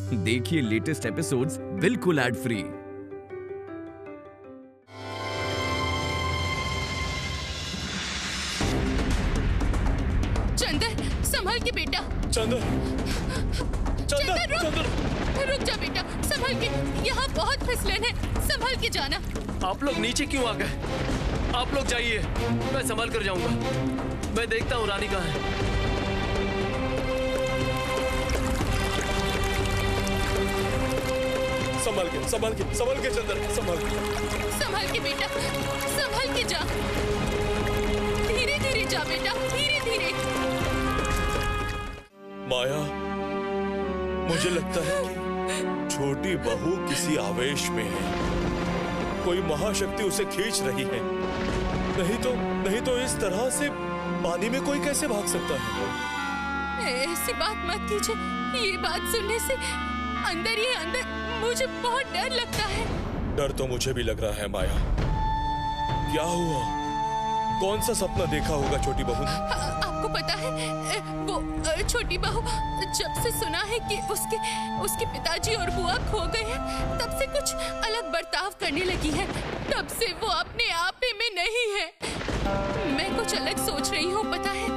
देखिए latest episodes बिल्कुल ad free. Chandar, संभल के बेटा। चंदर, रुक जा बेटा, संभल के। यहाँ बहुत फिसलन है, संभल के जाना। आप लोग नीचे क्यों आ गए? आप लोग जाइए, मैं संभाल कर जाऊंगा। मैं देखता हूँ रानी कहाँ है। संभाल के चंदर, संभल के बेटा, संभल के जा। धीरे धीरे जा बेटा, धीरे धीरे। माया, मुझे लगता है कि छोटी बहू किसी आवेश में है। कोई महाशक्ति उसे खींच रही है। नहीं तो इस तरह से पानी में कोई कैसे भाग सकता है? ऐसी बात मत कीजिए। ये बात सुनने से अंदर ही अंदर मुझे बहुत डर लगता है। डर तो मुझे भी लग रहा है माया। क्या हुआ? कौन सा सपना देखा होगा छोटी बहू ने? आपको पता है, वो छोटी बहू जब से सुना है कि उसके पिताजी और बुआ खो गए हैं, तब से कुछ अलग बर्ताव करने लगी है। तब से वो अपने आप में नहीं है। मैं कुछ अलग सोच रही हूँ। पता है,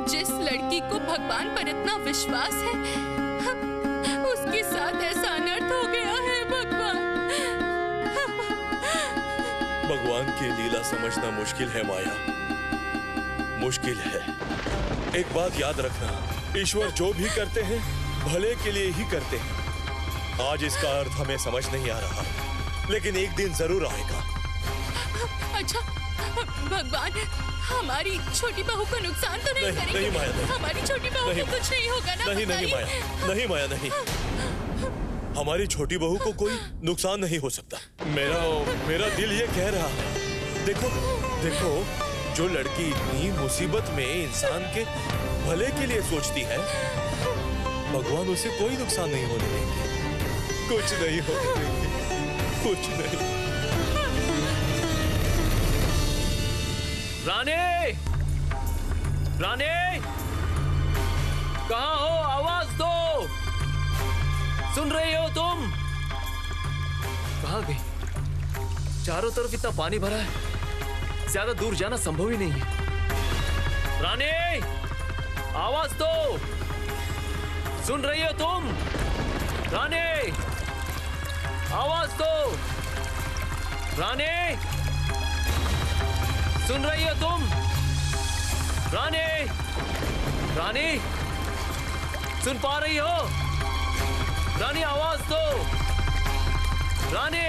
जिस लड़की को भगवान पर इतना विश्वास है, उसके साथ ऐसा अनर्थ हो गया है। भगवान की लीला समझना मुश्किल है माया, मुश्किल है। एक बात याद रखना, ईश्वर जो भी करते हैं भले के लिए ही करते हैं। आज इसका अर्थ हमें समझ नहीं आ रहा, लेकिन एक दिन जरूर आएगा। अच्छा, भगवान हमारी छोटी बहू को नुकसान तो नहीं करेंगे? नहीं माया, नहीं। हमारी छोटी बहू को कुछ नहीं होगा ना? नहीं माया, नहीं। हमारी छोटी बहू को कोई नुकसान नहीं हो सकता। मेरा दिल ये कह रहा है। देखो, जो लड़की इतनी मुसीबत में इंसान के भले के लिए सोचती है, भगवान उसे कोई नुकसान नहीं होने देंगे। कुछ नहीं होने देंगे, कुछ नहीं। रानी, कहाँ हो? आवाज दो। सुन रही हो तुम? कहाँ गई? चारों तरफ इतना पानी भरा है, ज्यादा दूर जाना संभव ही नहीं है। रानी, आवाज दो। सुन रही हो तुम? रानी, आवाज दो। रानी, सुन रही हो तुम? रानी, सुन पा रही हो? रानी, आवाज दो। रानी,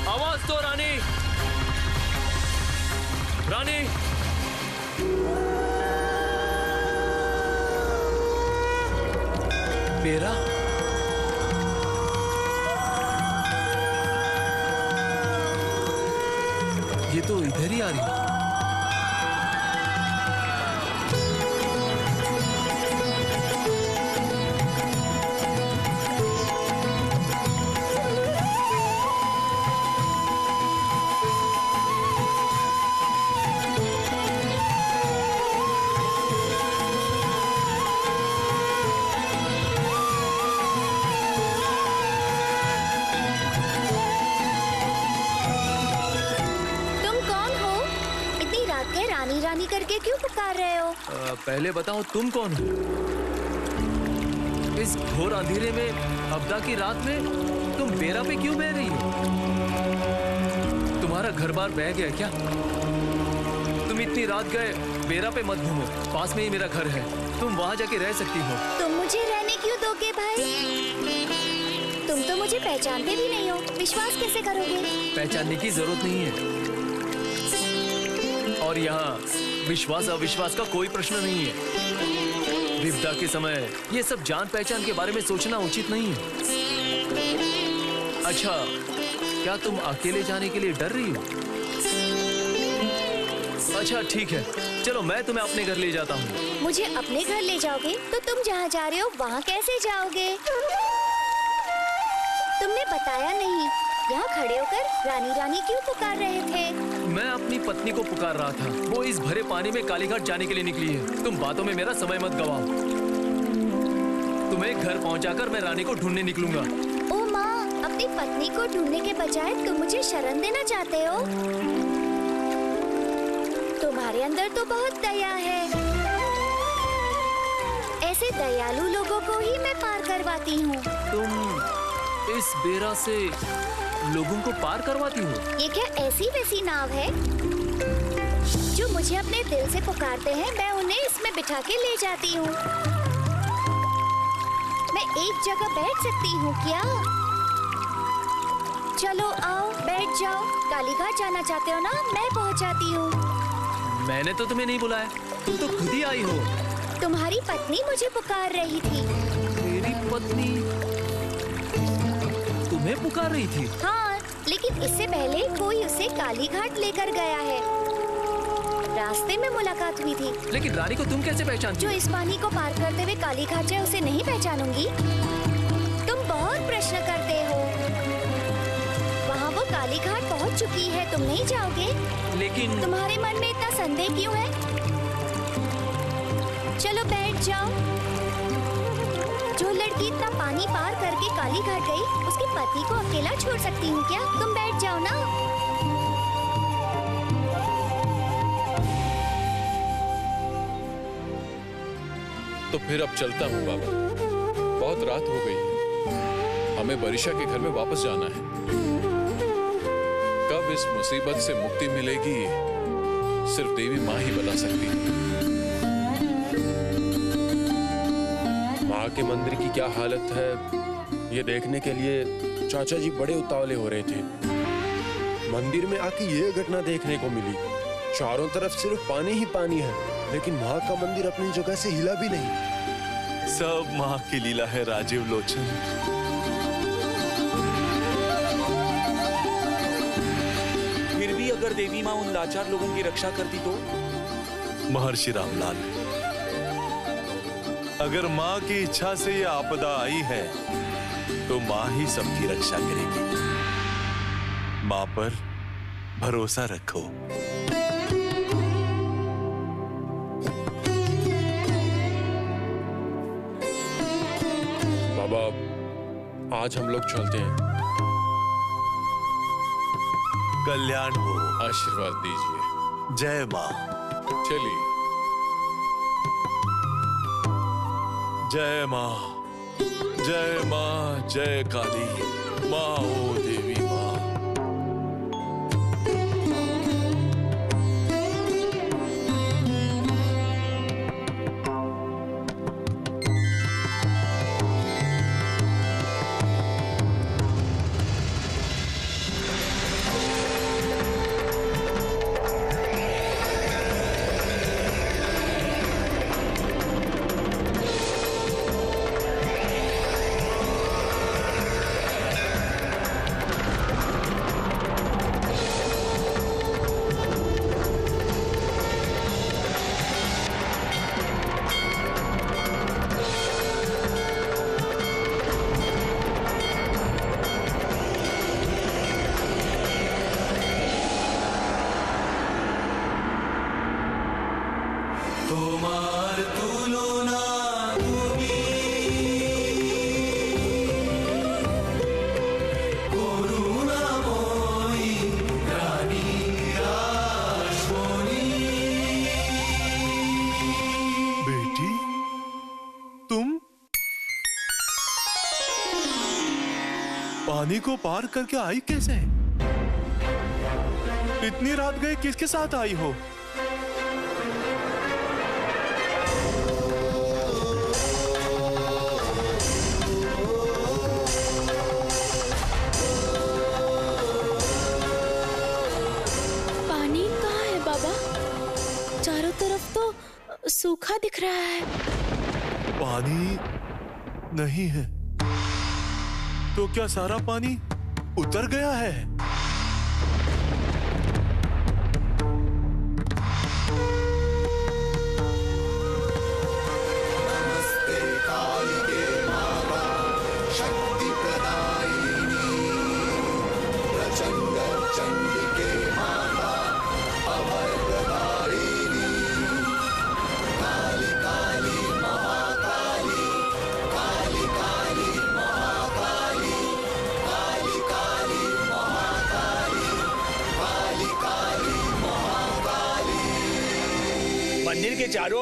आवाज दो। रानी, बेरा, ये तो इधर ही आ रही है। रानी करके क्यों पुकार रहे हो? पहले बताओ तुम कौन हो? इस घोर अंधेरे में, अब्दा की रात में तुम बेरा पे क्यों बह रही हो? तुम्हारा घर बार बह गया क्या? तुम इतनी रात गए, बेरा पे मत घूमो, पास में ही मेरा घर है, तुम वहाँ जाके रह सकती हो। तुम मुझे रहने क्यों दोगे भाई? तुम तो मुझे पहचानते भी नहीं हो, विश्वास कैसे करोगे? पहचानने की जरूरत नहीं है, और यहाँ विश्वास अविश्वास का कोई प्रश्न नहीं है। विपदा के समय ये सब जान पहचान के बारे में सोचना उचित नहीं है। अच्छा, क्या तुम अकेले जाने के लिए डर रही हो? अच्छा ठीक है, चलो मैं तुम्हें अपने घर ले जाता हूँ। मुझे अपने घर ले जाओगे तो तुम जहाँ जा रहे हो वहाँ कैसे जाओगे? तुमने बताया नहीं, यहाँ खड़े होकर रानी रानी क्यों पुकार रहे थे? मैं अपनी पत्नी को पुकार रहा था। वो इस भरे पानी में कालीघाट जाने के लिए निकली है। तुम बातों में मेरा समय मत गवाओ। तुम्हें घर पहुंचाकर मैं रानी को ढूंढने निकलूंगा। ओ माँ, अपनी पत्नी को ढूंढने के बजाय तुम मुझे शरण देना चाहते हो? तुम्हारे अंदर तो बहुत दया है। ऐसे दयालु लोगों को ही मैं पार करवाती हूँ। तुम इस बेरा से लोगों को पार करवाती हो? ये क्या ऐसी वैसी नाव है? जो मुझे अपने दिल से पुकारते हैं, मैं उन्हें इसमें बिठा के ले जाती हूँ। मैं एक जगह बैठ सकती हूँ क्या? चलो आओ, बैठ जाओ। कालीघाट जाना चाहते हो ना? मैं पहुँचाती हूँ। मैंने तो तुम्हें नहीं बुलाया, तुम तो खुद ही आई हो। तुम्हारी पत्नी मुझे पुकार रही थी। मेरी पत्नी तुम्हें पुकार रही थी? हाँ, लेकिन इससे पहले कोई उसे कालीघाट लेकर गया है। रास्ते में मुलाकात हुई थी। लेकिन रानी को तुम कैसे पहचानती? जो इस पानी को पार करते हुए कालीघाट जाए, उसे नहीं पहचानूंगी? तुम बहुत प्रश्न करते हो। वहाँ वो कालीघाट पहुँच चुकी है, तुम नहीं जाओगे? लेकिन तुम्हारे मन में इतना संदेह क्यों है? चलो बैठ जाओ। जो लड़की इतना पानी पार करके कालीघाट गई, उसकी पति को अकेला छोड़ सकती हूँ क्या? तुम बैठ जाओ ना। तो फिर अब चलता हूँ बाबा, बहुत रात हो गई है। हमें बरिशा के घर में वापस जाना है। कब इस मुसीबत से मुक्ति मिलेगी, सिर्फ देवी माँ ही बता सकती है। माँ के मंदिर की क्या हालत है, ये देखने के लिए चाचा जी बड़े उतावले हो रहे थे। मंदिर में आके ये घटना देखने को मिली। चारों तरफ सिर्फ पानी ही पानी है, लेकिन माँ का मंदिर अपनी जगह से हिला भी नहीं। सब माँ की लीला है राजीव लोचन। फिर भी अगर देवी माँ उन लाचार लोगों की रक्षा करती तो? महर्षि रामलाल, अगर माँ की इच्छा से ये आपदा आई है, तो माँ ही सबकी रक्षा करेगी। माँ पर भरोसा रखो। बाबा, आज हम लोग चलते हैं। कल्याण हो। आशीर्वाद दीजिए। जय माँ। चलिए। जय माँ, जय माँ, जय काली माँ, ओ देवी माँ। पानी को पार करके आई कैसे? इतनी रात गए किसके साथ आई हो? पानी कहाँ है बाबा? चारों तरफ तो सूखा दिख रहा है। पानी नहीं है तो क्या सारा पानी उतर गया है?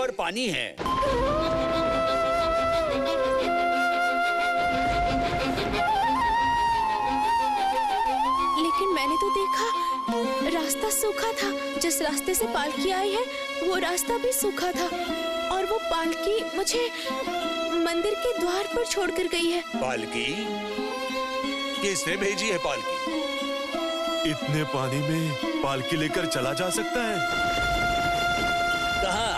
और पानी है। लेकिन मैंने तो देखा रास्ता सूखा था। जिस रास्ते से पालकी आई है वो रास्ता भी सूखा था और वो पालकी मुझे मंदिर के द्वार पर छोड़कर गई है। पालकी? किसने भेजी है पालकी? इतने पानी में पालकी लेकर चला जा सकता है? कहाँ?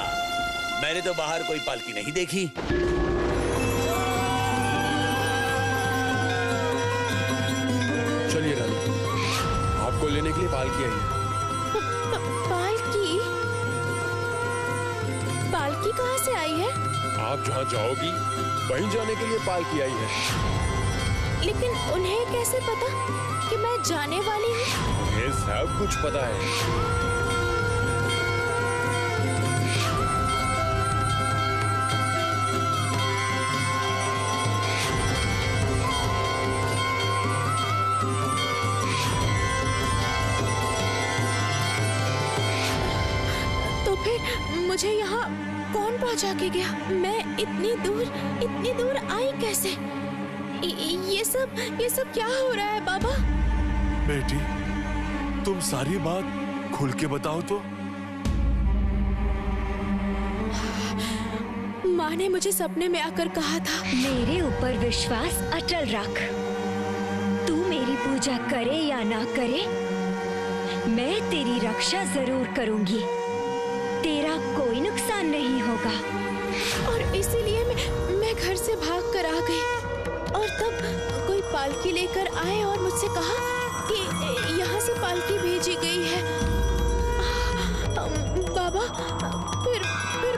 मैंने तो बाहर कोई पालकी नहीं देखी। चलिए रानी, आपको लेने के लिए पालकी आई है। पालकी? पालकी कहाँ से आई है? आप जहाँ जाओगी वहीं जाने के लिए पालकी आई है। लेकिन उन्हें कैसे पता कि मैं जाने वाली हूँ? ये सब कुछ पता है। तो फिर मुझे यहाँ कौन पहुँचा के गया? मैं इतनी दूर आई कैसे? ये सब क्या हो रहा है बाबा? बेटी, तुम सारी बात खुल के बताओ तो। माँ ने मुझे सपने में आकर कहा था, मेरे ऊपर विश्वास अटल रख। तू मेरी पूजा करे या ना करे, मैं तेरी रक्षा जरूर करूंगी। तेरा कोई नुकसान नहीं होगा। और इसीलिए मैं घर से भाग कर आ गई। और तब कोई पालकी लेकर आए और मुझसे कहा कि यहाँ से पालकी भेजी गई है। बाबा, फिर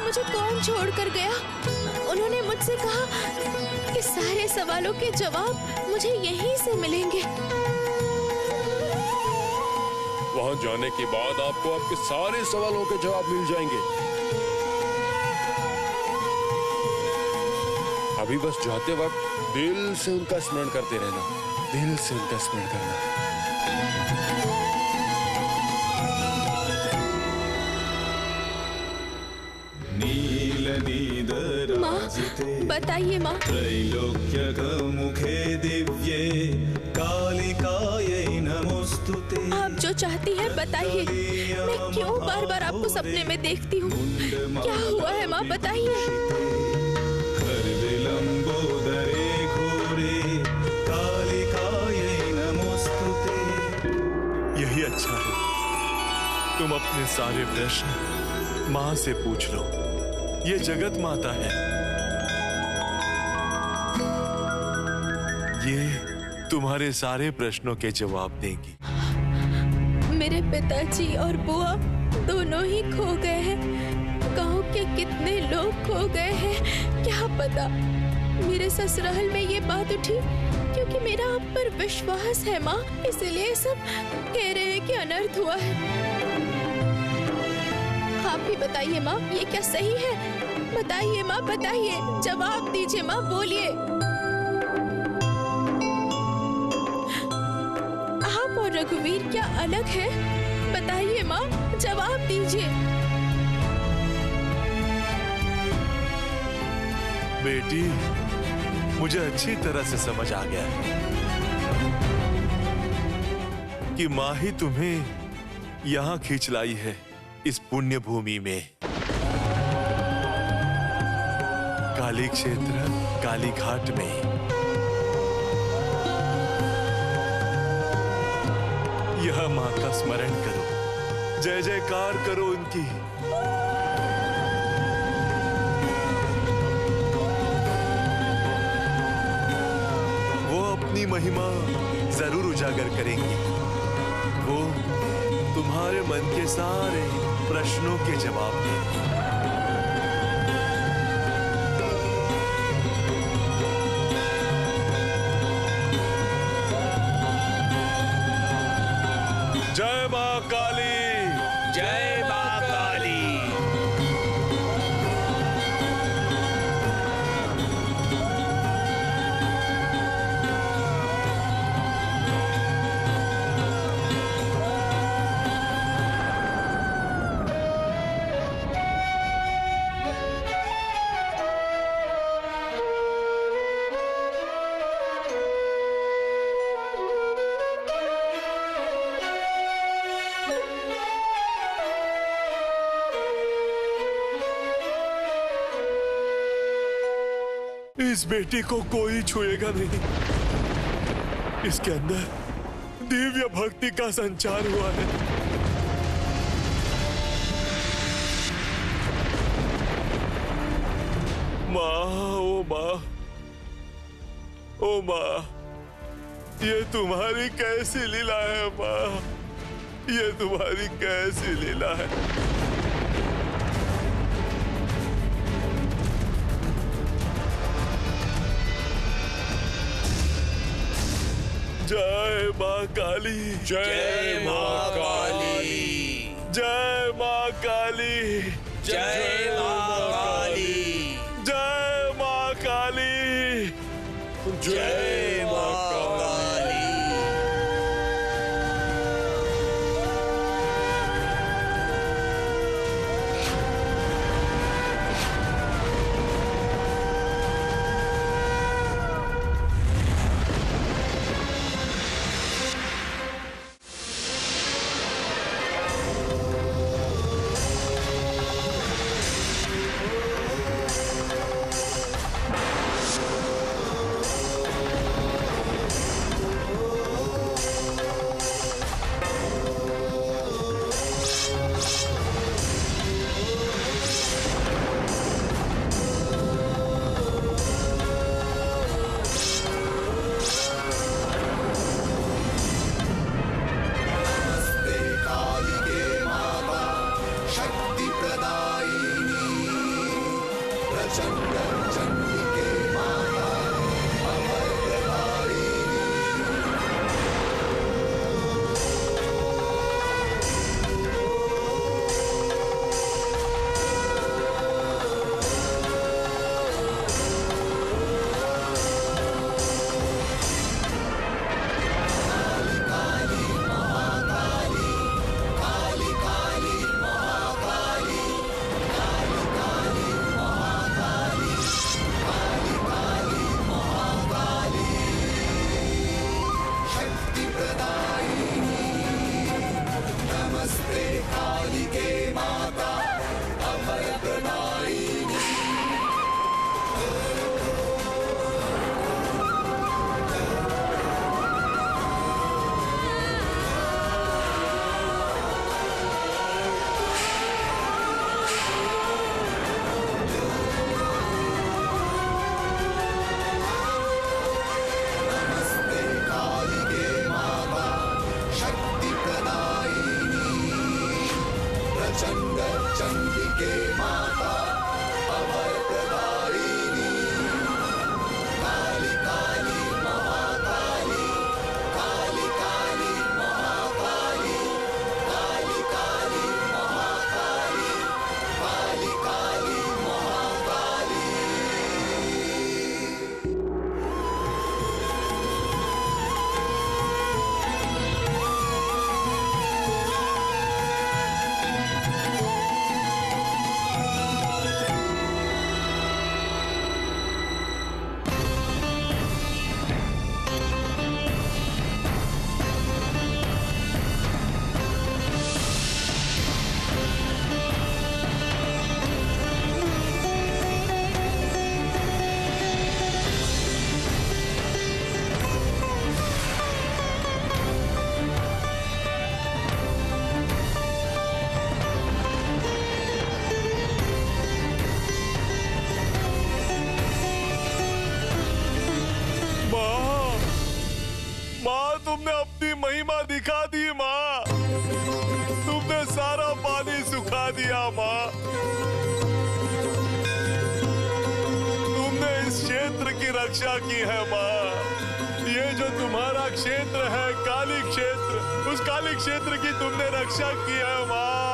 मुझे कौन छोड़ कर गया? उन्होंने मुझसे कहा कि सारे सवालों के जवाब मुझे यहीं से मिलेंगे। वहाँ जाने के बाद आपको आपके सारे सवालों के जवाब मिल जाएंगे। अभी बस जाते वक्त दिल से उनका स्मरण करते रहना, दिल से उनका स्मरण करना। माँ, बताइए माँ। त्रैलोक्यमुखे दिव्ये कालिकायै नमोस्तुते। आप जो चाहती हैं बताइए। मैं क्यों बार बार आपको सपने में देखती हूँ? क्या हुआ है माँ, बताइए। यही अच्छा है, तुम अपने सारे प्रश्न माँ से पूछ लो। ये जगत माता है, ये तुम्हारे सारे प्रश्नों के जवाब देंगी। मेरे पिताजी और बुआ दोनों ही खो गए हैं। गांव के कितने लोग खो गए हैं क्या पता। मेरे ससुराल में ये बात उठी क्योंकि मेरा आप पर विश्वास है माँ, इसलिए सब कह रहे हैं कि अनर्थ हुआ है। आप भी बताइए माँ, ये क्या सही है? बताइए माँ, बताइए, जवाब दीजिए माँ, बोलिए। आप और रघुवीर क्या अलग है? बताइए माँ, जवाब दीजिए। बेटी, मुझे अच्छी तरह से समझ आ गया कि माँ ही तुम्हें यहाँ खींच लाई है, इस पुण्य भूमि में। काली क्षेत्र, काली घाट में। यह माँ का स्मरण करो, जय जयकार करो उनकी। अपनी महिमा जरूर उजागर करेंगी। वो तुम्हारे मन के सारे प्रश्नों के जवाब देंगी। जय मां काली, जय मां काली। इस बेटी को कोई छुएगा नहीं। इसके अंदर दिव्य भक्ति का संचार हुआ है। माँ, ओ माँ, ये तुम्हारी कैसी लीला है माँ, ये तुम्हारी कैसी लीला है। जय माँ काली, जय माँ काली, जय माँ काली, जय माँ काली, जय माँ काली, जय माँ काली। तुमने अपनी महिमा दिखा दी माँ, तुमने सारा पानी सुखा दिया माँ, तुमने इस क्षेत्र की रक्षा की है माँ। ये जो तुम्हारा क्षेत्र है काली क्षेत्र, उस काली क्षेत्र की तुमने रक्षा की है माँ।